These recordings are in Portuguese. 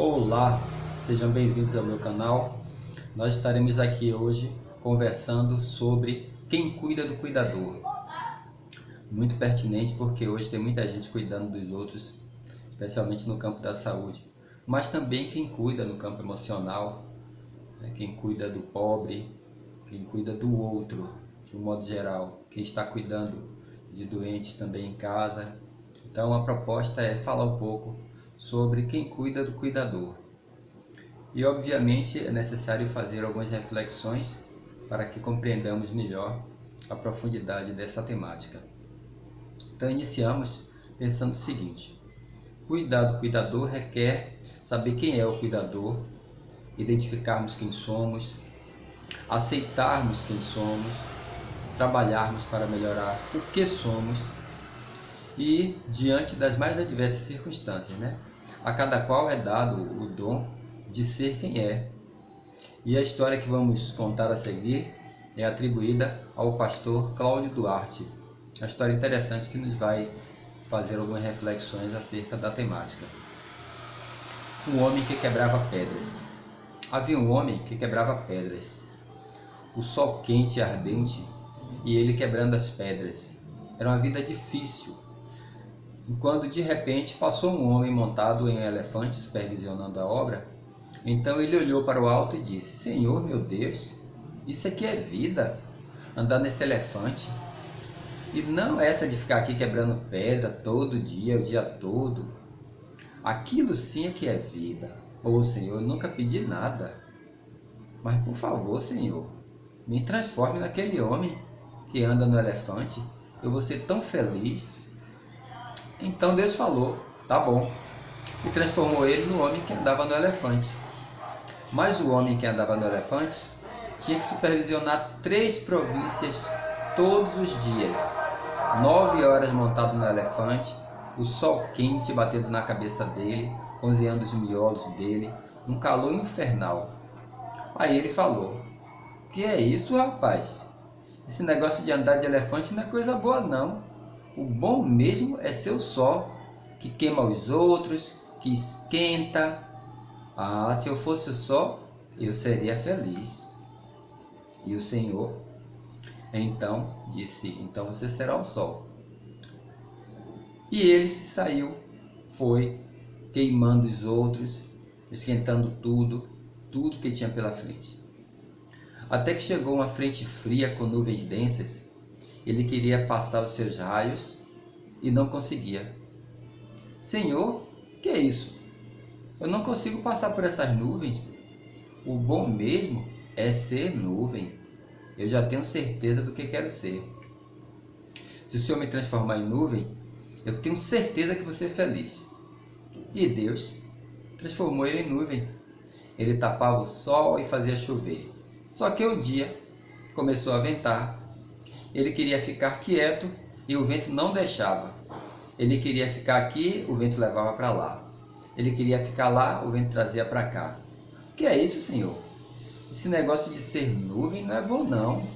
Olá, sejam bem-vindos ao meu canal. Nós estaremos aqui hoje conversando sobre quem cuida do cuidador. Muito pertinente porque hoje tem muita gente cuidando dos outros, especialmente no campo da saúde, mas também quem cuida no campo emocional, quem cuida do pobre, quem cuida do outro, de um modo geral, quem está cuidando de doentes também em casa. Então a proposta é falar um pouco sobre quem cuida do cuidador. E obviamente é necessário fazer algumas reflexões para que compreendamos melhor a profundidade dessa temática. Então iniciamos pensando o seguinte: cuidar do cuidador requer saber quem é o cuidador, identificarmos quem somos, aceitarmos quem somos, trabalharmos para melhorar o que somos e diante das mais adversas circunstâncias, a cada qual é dado o dom de ser quem é. E a história que vamos contar a seguir é atribuída ao pastor Cláudio Duarte. Uma história interessante que nos vai fazer algumas reflexões acerca da temática. Um homem que quebrava pedras. Havia um homem que quebrava pedras. O sol quente e ardente e ele quebrando as pedras. Era uma vida difícil. Quando de repente passou um homem montado em um elefante supervisionando a obra, então ele olhou para o alto e disse: Senhor, meu Deus, isso aqui é vida, andar nesse elefante. E não essa de ficar aqui quebrando pedra todo dia, o dia todo. Aquilo sim é que é vida. Ô Senhor, eu nunca pedi nada, mas por favor, Senhor, me transforme naquele homem que anda no elefante. Eu vou ser tão feliz. Então Deus falou, tá bom, e transformou ele no homem que andava no elefante. Mas o homem que andava no elefante tinha que supervisionar 3 províncias todos os dias. 9 horas montado no elefante, o sol quente batendo na cabeça dele, cozinhando os miolos dele, um calor infernal. Aí ele falou: que é isso, rapaz? Esse negócio de andar de elefante não é coisa boa não. O bom mesmo é ser o sol, que queima os outros, que esquenta. Ah, se eu fosse o sol, eu seria feliz. E o Senhor, então, disse: então você será o sol. E ele se saiu, foi queimando os outros, esquentando tudo que tinha pela frente. Até que chegou uma frente fria com nuvens densas. Ele queria passar os seus raios e não conseguia. Senhor, que é isso? Eu não consigo passar por essas nuvens. O bom mesmo é ser nuvem. Eu já tenho certeza do que quero ser. Se o Senhor me transformar em nuvem, eu tenho certeza que vou ser feliz. E Deus transformou ele em nuvem. Ele tapava o sol e fazia chover. Só que um dia começou a ventar. Ele queria ficar quieto e o vento não deixava. Ele queria ficar aqui, o vento levava para lá. Ele queria ficar lá, o vento trazia para cá. O que é isso, Senhor? Esse negócio de ser nuvem não é bom não.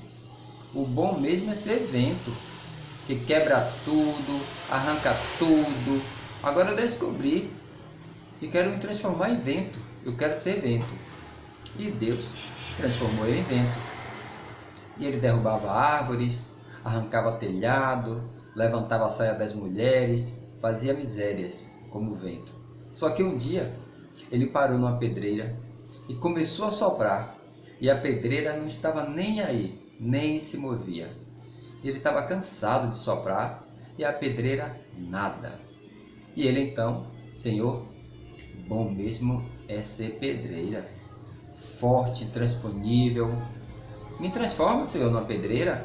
O bom mesmo é ser vento, que quebra tudo, arranca tudo. Agora eu descobri que quero me transformar em vento. Eu quero ser vento. E Deus transformou ele em vento. E ele derrubava árvores, arrancava telhado, levantava a saia das mulheres, fazia misérias como o vento. Só que um dia ele parou numa pedreira e começou a soprar. E a pedreira não estava nem aí, nem se movia. Ele estava cansado de soprar e a pedreira nada. E ele então: Senhor, bom mesmo é ser pedreira, forte, intransponível. Me transforma, Senhor, numa pedreira.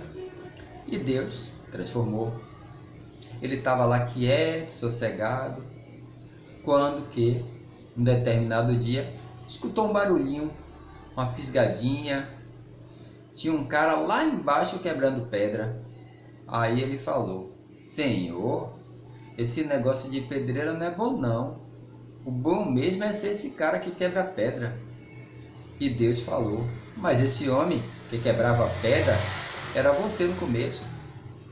E Deus transformou. Ele estava lá quieto, sossegado, quando que, um determinado dia, escutou um barulhinho, uma fisgadinha. Tinha um cara lá embaixo quebrando pedra. Aí ele falou: Senhor, esse negócio de pedreira não é bom não. O bom mesmo é ser esse cara que quebra pedra. E Deus falou: mas esse homem que quebrava pedra era você no começo.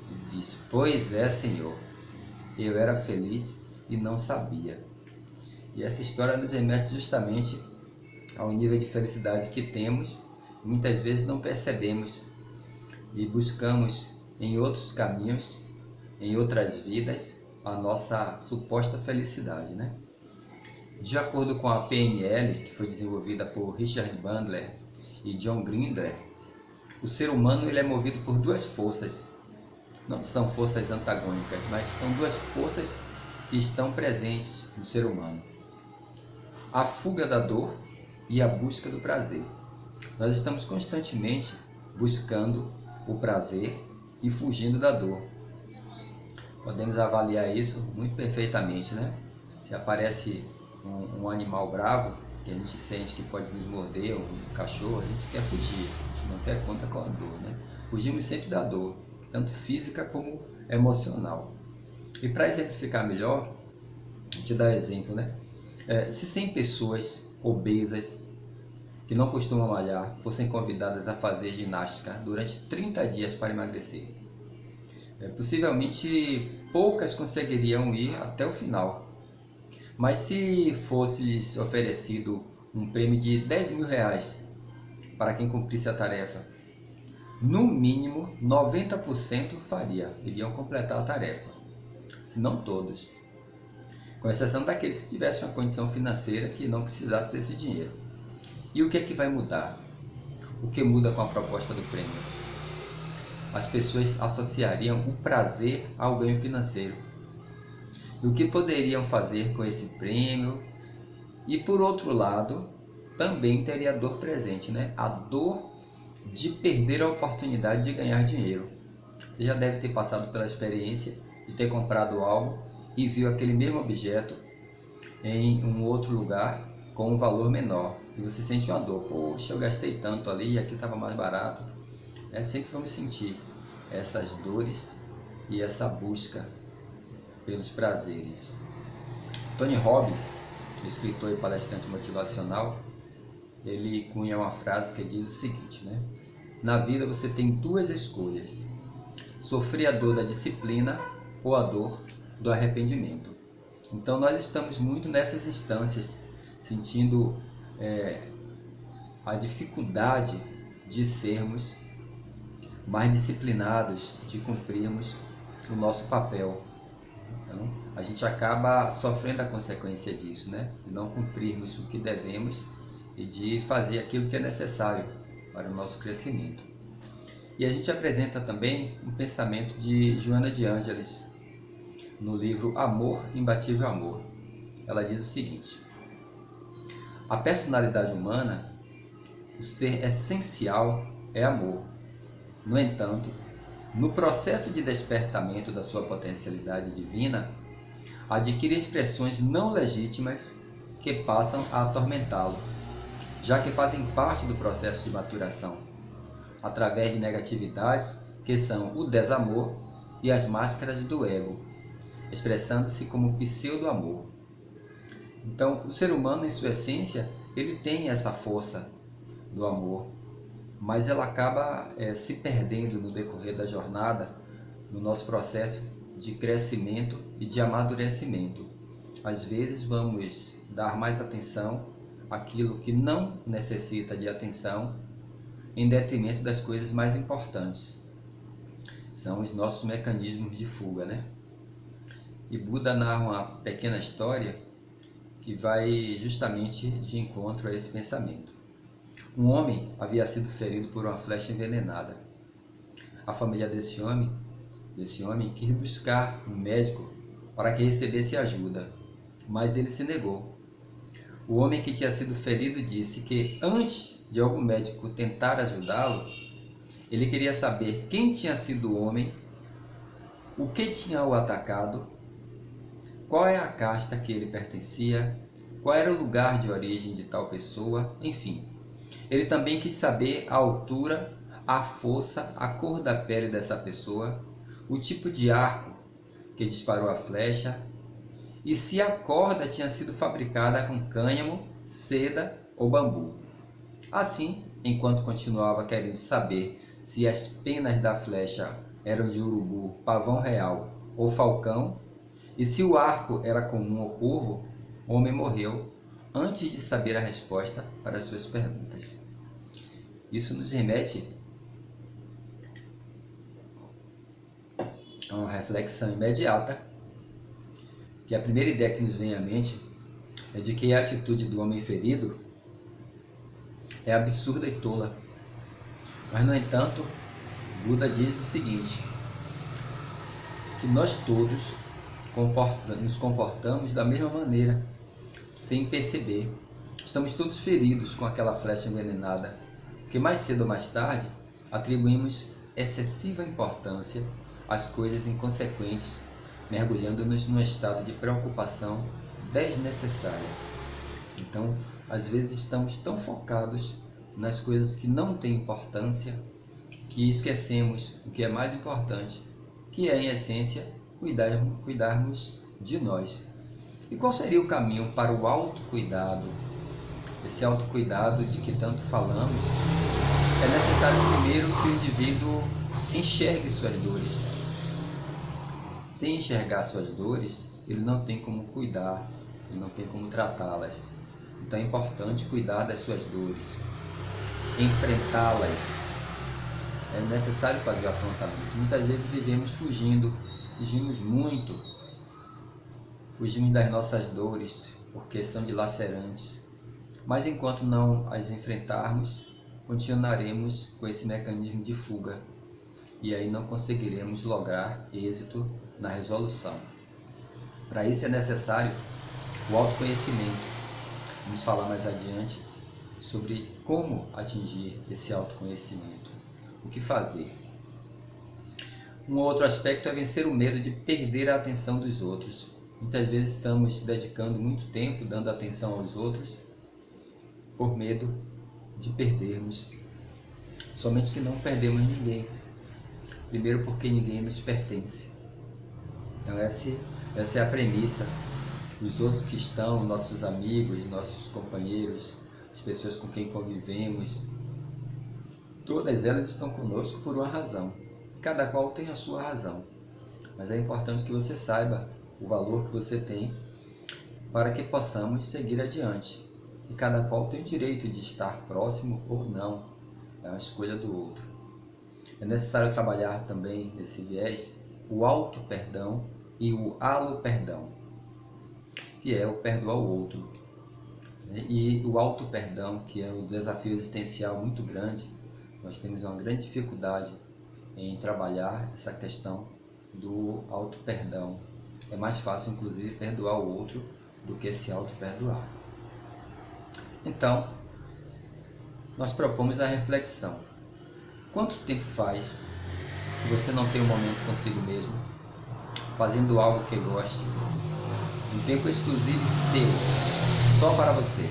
E disse: pois é, Senhor, eu era feliz e não sabia. E essa história nos remete justamente ao nível de felicidade que temos, muitas vezes não percebemos e buscamos em outros caminhos, em outras vidas, a nossa suposta felicidade, né? De acordo com a PNL, que foi desenvolvida por Richard Bandler e John Grinder, o ser humano ele é movido por duas forças. Não são forças antagônicas, mas são duas forças que estão presentes no ser humano: a fuga da dor e a busca do prazer. Nós estamos constantemente buscando o prazer e fugindo da dor. Podemos avaliar isso muito perfeitamente, né? Se aparece um animal bravo, que a gente sente que pode nos morder, um cachorro, a gente quer fugir, a gente não quer conta com a dor, né? Fugimos sempre da dor, tanto física como emocional. E para exemplificar melhor, a gente dá exemplo, né? Se 100 pessoas obesas que não costumam malhar fossem convidadas a fazer ginástica durante 30 dias para emagrecer, possivelmente poucas conseguiriam ir até o final. Mas se fosse oferecido um prêmio de R$10.000 para quem cumprisse a tarefa, no mínimo 90% iriam completar a tarefa, se não todos, com exceção daqueles que tivessem uma condição financeira que não precisasse desse dinheiro. E o que é que vai mudar? O que muda com a proposta do prêmio? As pessoas associariam o prazer ao ganho financeiro. E o que poderiam fazer com esse prêmio? E por outro lado, também teria a dor presente, né? A dor de perder a oportunidade de ganhar dinheiro. Você já deve ter passado pela experiência de ter comprado algo e viu aquele mesmo objeto em um outro lugar com um valor menor. E você sente uma dor. Poxa, eu gastei tanto ali e aqui estava mais barato. Sempre vamos sentir essas dores e essa busca pelos prazeres. Tony Robbins, escritor e palestrante motivacional, ele cunha uma frase que diz o seguinte, né? Na vida você tem duas escolhas: sofrer a dor da disciplina ou a dor do arrependimento. Então nós estamos muito nessas instâncias, sentindo a dificuldade de sermos mais disciplinados, de cumprirmos o nosso papel. Então a gente acaba sofrendo a consequência disso, né? De não cumprirmos o que devemos e de fazer aquilo que é necessário para o nosso crescimento. E a gente apresenta também um pensamento de Joana de Ângeles no livro Amor, Imbatível Amor. Ela diz o seguinte: a personalidade humana, o ser essencial é amor. No entanto, no processo de despertamento da sua potencialidade divina, adquire expressões não legítimas que passam a atormentá-lo, já que fazem parte do processo de maturação, através de negatividades que são o desamor e as máscaras do ego, expressando-se como pseudo-amor. Então, o ser humano, em sua essência, ele tem essa força do amor, mas ela acaba se perdendo no decorrer da jornada, no nosso processo de crescimento e de amadurecimento. Às vezes vamos dar mais atenção àquilo que não necessita de atenção, em detrimento das coisas mais importantes. São os nossos mecanismos de fuga, né? E Buda narra uma pequena história que vai justamente de encontro a esse pensamento. Um homem havia sido ferido por uma flecha envenenada. A família desse homem quis buscar um médico para que recebesse ajuda, mas ele se negou. O homem que tinha sido ferido disse que antes de algum médico tentar ajudá-lo, ele queria saber quem tinha sido o homem, o que tinha o atacado, qual é a casta que ele pertencia, qual era o lugar de origem de tal pessoa, enfim. Ele também quis saber a altura, a força, a cor da pele dessa pessoa, o tipo de arco que disparou a flecha e se a corda tinha sido fabricada com cânhamo, seda ou bambu. Assim, enquanto continuava querendo saber se as penas da flecha eram de urubu, pavão real ou falcão, e se o arco era comum ou curvo, O homem morreu antes de saber a resposta para as suas perguntas. Isso nos remete a uma reflexão imediata, que a primeira ideia que nos vem à mente é de que a atitude do homem ferido é absurda e tola. Mas, no entanto, Buda diz o seguinte, que nós todos nos comportamos da mesma maneira, sem perceber. Estamos todos feridos com aquela flecha envenenada, que mais cedo ou mais tarde atribuímos excessiva importância às coisas inconsequentes, mergulhando-nos num estado de preocupação desnecessária. Então, às vezes estamos tão focados nas coisas que não têm importância, que esquecemos o que é mais importante, que é, em essência, cuidarmos de nós. E qual seria o caminho para o autocuidado? Esse autocuidado de que tanto falamos, é necessário primeiro que o indivíduo enxergue suas dores. Sem enxergar suas dores, ele não tem como cuidar, ele não tem como tratá-las. Então é importante cuidar das suas dores, enfrentá-las. É necessário fazer o afrontamento. Muitas vezes vivemos fugimos muito, fugimos das nossas dores, porque são dilacerantes. Mas enquanto não as enfrentarmos, continuaremos com esse mecanismo de fuga e aí não conseguiremos lograr êxito na resolução. Para isso é necessário o autoconhecimento. Vamos falar mais adiante sobre como atingir esse autoconhecimento, o que fazer. Um outro aspecto é vencer o medo de perder a atenção dos outros. Muitas vezes estamos dedicando muito tempo dando atenção aos outros por medo de perdermos. Somente que não perdemos ninguém. Primeiro porque ninguém nos pertence. Então essa é a premissa. Os outros que estão, nossos amigos, nossos companheiros, as pessoas com quem convivemos, todas elas estão conosco por uma razão. Cada qual tem a sua razão. Mas é importante que você saiba o valor que você tem para que possamos seguir adiante. E cada qual tem o direito de estar próximo ou não. É uma escolha do outro. É necessário trabalhar também nesse viés o auto-perdão e o alo-perdão, que é o perdoar o outro. E o auto-perdão, que é um desafio existencial muito grande, nós temos uma grande dificuldade em trabalhar essa questão do auto-perdão. É mais fácil, inclusive, perdoar o outro do que se auto-perdoar. Então, nós propomos a reflexão. Quanto tempo faz que você não tem um momento consigo mesmo, fazendo algo que goste, um tempo exclusivo e seu, só para você?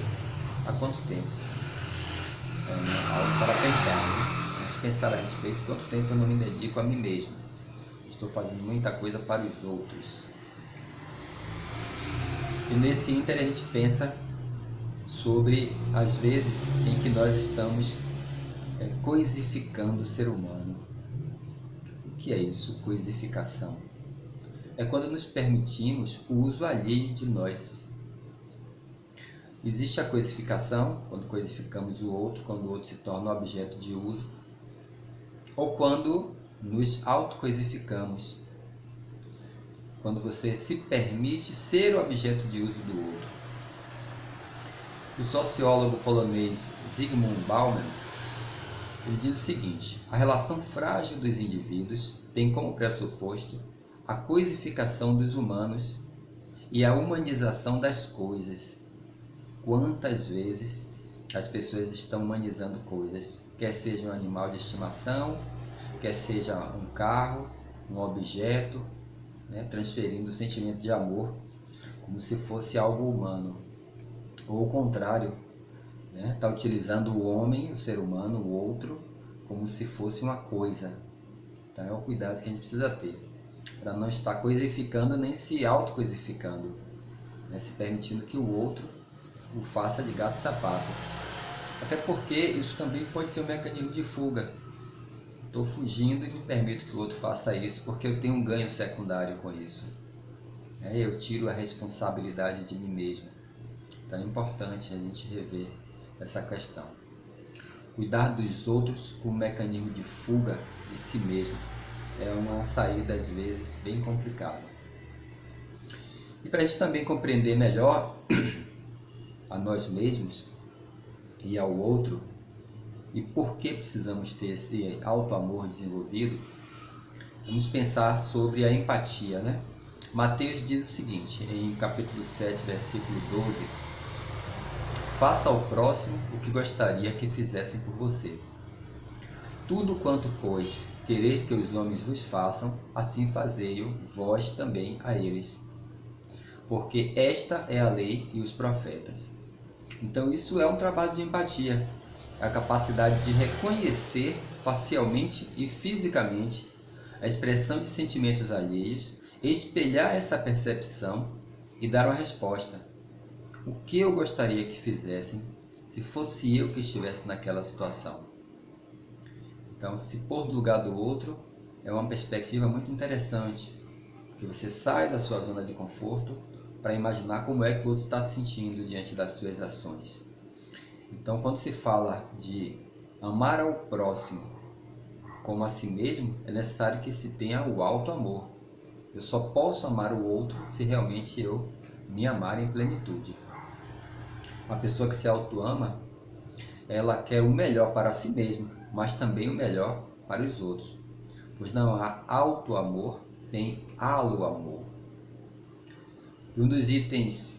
Há quanto tempo? É algo para pensar, né? Vamos pensar a respeito. Quanto tempo eu não me dedico a mim mesmo? Estou fazendo muita coisa para os outros. E nesse ínter a gente pensa sobre as vezes em que nós estamos coisificando o ser humano. O que é isso, coisificação? É quando nos permitimos o uso alheio de nós. Existe a coisificação, quando coisificamos o outro, quando o outro se torna objeto de uso, ou quando nos autocoisificamos, quando você se permite ser o objeto de uso do outro. O sociólogo polonês Zygmunt Bauman, ele diz o seguinte: a relação frágil dos indivíduos tem como pressuposto a coisificação dos humanos e a humanização das coisas. Quantas vezes as pessoas estão humanizando coisas, quer seja um animal de estimação, quer seja um carro, um objeto, né, transferindo o sentimento de amor como se fosse algo humano. Ou o contrário, né, tá utilizando o homem, o ser humano, o outro, como se fosse uma coisa. Então é o cuidado que a gente precisa ter, para não estar coisificando nem se autocoisificando, né, se permitindo que o outro o faça de gato e sapato. Até porque isso também pode ser um mecanismo de fuga. Estou fugindo e me permito que o outro faça isso porque eu tenho um ganho secundário com isso. Eu tiro a responsabilidade de mim mesmo. Então é importante a gente rever essa questão. Cuidar dos outros como mecanismo de fuga de si mesmo é uma saída, às vezes, bem complicada. E para a gente também compreender melhor a nós mesmos e ao outro, e por que precisamos ter esse auto-amor desenvolvido, vamos pensar sobre a empatia, né? Mateus diz o seguinte, em capítulo 7, versículo 12: faça ao próximo o que gostaria que fizessem por você. Tudo quanto, pois, quereis que os homens vos façam, assim fazei-o vós também a eles. Porque esta é a lei e os profetas. Então isso é um trabalho de empatia, é a capacidade de reconhecer facialmente e fisicamente a expressão de sentimentos alheios, espelhar essa percepção e dar uma resposta. O que eu gostaria que fizessem se fosse eu que estivesse naquela situação? Então, se pôr no lugar do outro é uma perspectiva muito interessante, porque você sai da sua zona de conforto para imaginar como é que você está se sentindo diante das suas ações. Então, quando se fala de amar ao próximo como a si mesmo, é necessário que se tenha o auto-amor. Eu só posso amar o outro se realmente eu me amar em plenitude. Uma pessoa que se auto-ama, ela quer o melhor para si mesma, mas também o melhor para os outros, pois não há auto-amor sem alo-amor. E um dos itens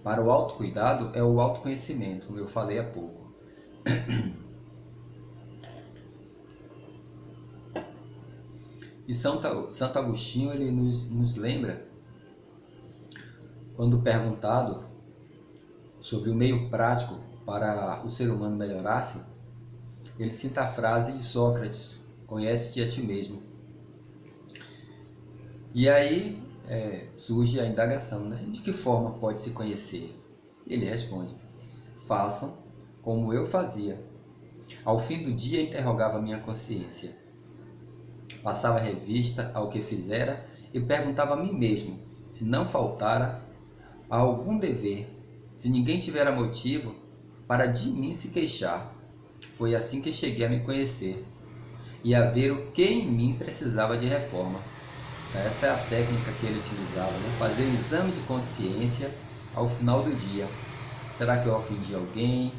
para o autocuidado é o autoconhecimento, como eu falei há pouco. E Santo Agostinho ele nos lembra, quando perguntado sobre o meio prático para o ser humano melhorar-se, ele cita a frase de Sócrates: conhece-te a ti mesmo. E aí surge a indagação, né? De que forma pode se conhecer? Ele responde: façam como eu fazia. Ao fim do dia interrogava minha consciência. Passava revista ao que fizera e perguntava a mim mesmo se não faltara a algum dever, se ninguém tivera motivo para de mim se queixar. Foi assim que cheguei a me conhecer e a ver o que em mim precisava de reforma. Essa é a técnica que ele utilizava, né? Fazer um exame de consciência ao final do dia. Será que eu ofendi alguém?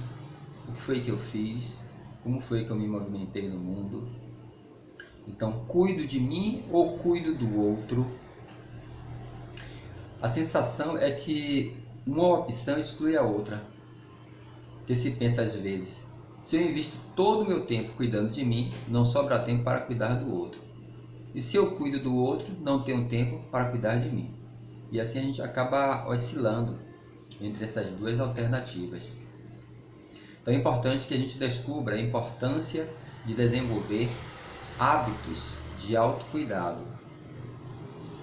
O que foi que eu fiz? Como foi que eu me movimentei no mundo? Então, cuido de mim ou cuido do outro? A sensação é que uma opção exclui a outra. Que se pensa às vezes, se eu invisto todo o meu tempo cuidando de mim, não sobra tempo para cuidar do outro. E se eu cuido do outro, não tenho tempo para cuidar de mim. E assim a gente acaba oscilando entre essas duas alternativas. Então é importante que a gente descubra a importância de desenvolver hábitos de autocuidado.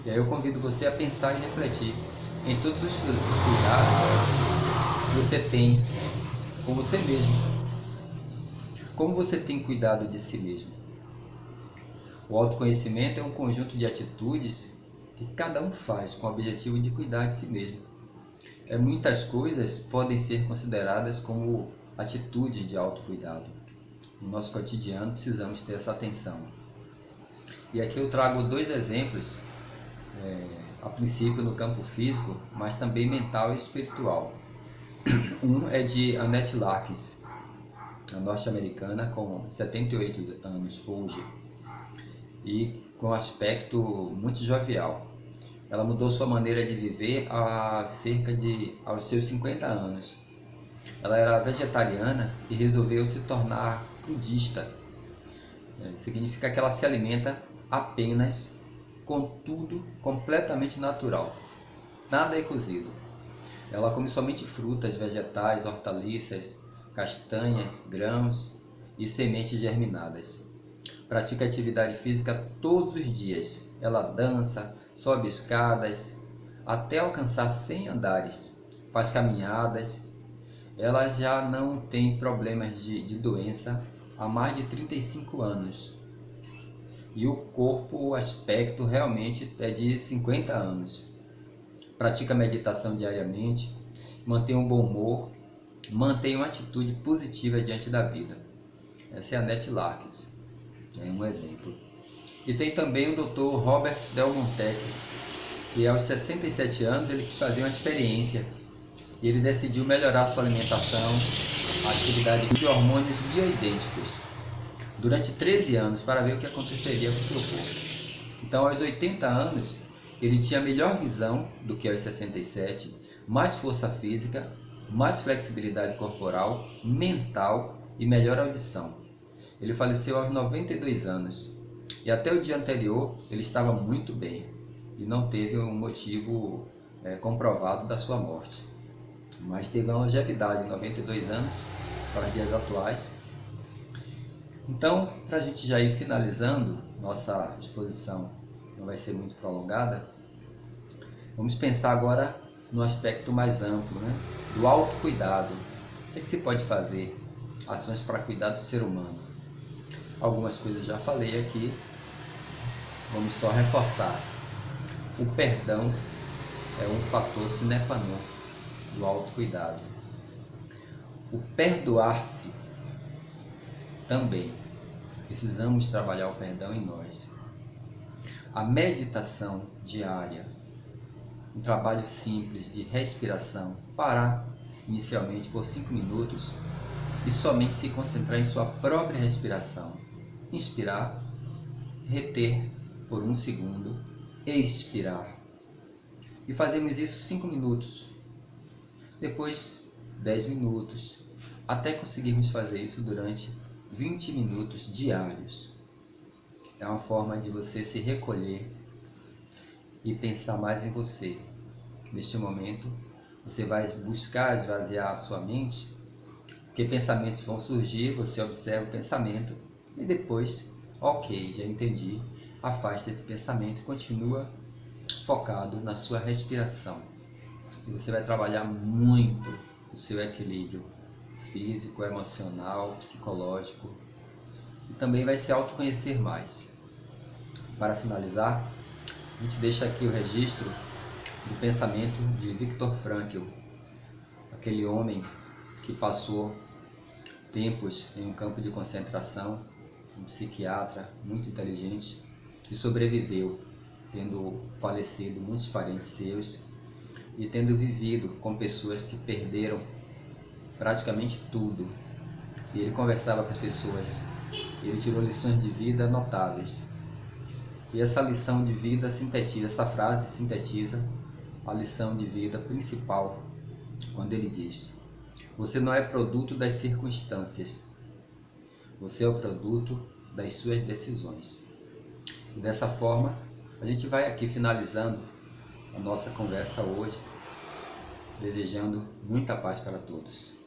E aí eu convido você a pensar e refletir em todos os cuidados que você tem com você mesmo. Como você tem cuidado de si mesmo? O autoconhecimento é um conjunto de atitudes que cada um faz com o objetivo de cuidar de si mesmo. Muitas coisas podem ser consideradas como atitudes de autocuidado. No nosso cotidiano precisamos ter essa atenção. E aqui eu trago dois exemplos, a princípio no campo físico, mas também mental e espiritual. Um é de Annette Larkins, a norte-americana, com 78 anos hoje, e com um aspecto muito jovial. Ela mudou sua maneira de viver aos seus 50 anos. Ela era vegetariana e resolveu se tornar budista. Significa que ela se alimenta apenas com tudo completamente natural. Nada é cozido. Ela come somente frutas, vegetais, hortaliças, castanhas, grãos e sementes germinadas. Pratica atividade física todos os dias. Ela dança, sobe escadas, até alcançar 100 andares. Faz caminhadas. Ela já não tem problemas de doença há mais de 35 anos. E o corpo, o aspecto realmente é de 50 anos. Pratica meditação diariamente mantenha um bom humor, mantenha uma atitude positiva diante da vida. Essa é a Annette Larques, é um exemplo. E tem também o Dr. Robert Del Monte, que aos 67 anos ele quis fazer uma experiência e ele decidiu melhorar sua alimentação, a atividade de hormônios bioidênticos durante 13 anos para ver o que aconteceria com o seu corpo. Então, aos 80 anos, ele tinha melhor visão do que aos 67, mais força física, mais flexibilidade corporal, mental e melhor audição. Ele faleceu aos 92 anos e até o dia anterior ele estava muito bem e não teve um motivo comprovado da sua morte. Mas teve uma longevidade de 92 anos para os dias atuais. Então, para a gente já ir finalizando, nossa exposição não vai ser muito prolongada, vamos pensar agora no aspecto mais amplo, né? Do autocuidado. O que se pode fazer? Ações para cuidar do ser humano. Algumas coisas eu já falei aqui, vamos só reforçar. O perdão é um fator sine qua non do autocuidado. O perdoar-se também. Precisamos trabalhar o perdão em nós. A meditação diária, um trabalho simples de respiração, parar inicialmente por 5 minutos e somente se concentrar em sua própria respiração. Inspirar, reter por 1 segundo, expirar. E fazemos isso 5 minutos, depois 10 minutos, até conseguirmos fazer isso durante 20 minutos diários. É uma forma de você se recolher e pensar mais em você. Neste momento, você vai buscar esvaziar a sua mente, porque pensamentos vão surgir, você observa o pensamento e depois, ok, já entendi, afasta esse pensamento e continua focado na sua respiração. E você vai trabalhar muito o seu equilíbrio físico, emocional, psicológico e também vai se autoconhecer mais. Para finalizar, a gente deixa aqui o registro do pensamento de Viktor Frankl, aquele homem que passou tempos em um campo de concentração, um psiquiatra muito inteligente, que sobreviveu, tendo falecido muitos parentes seus e tendo vivido com pessoas que perderam praticamente tudo. E ele conversava com as pessoas, ele tirou lições de vida notáveis. E essa lição de vida sintetiza, essa frase sintetiza a lição de vida principal, quando ele diz: você não é produto das circunstâncias, você é o produto das suas decisões. E dessa forma, a gente vai aqui finalizando a nossa conversa hoje, desejando muita paz para todos.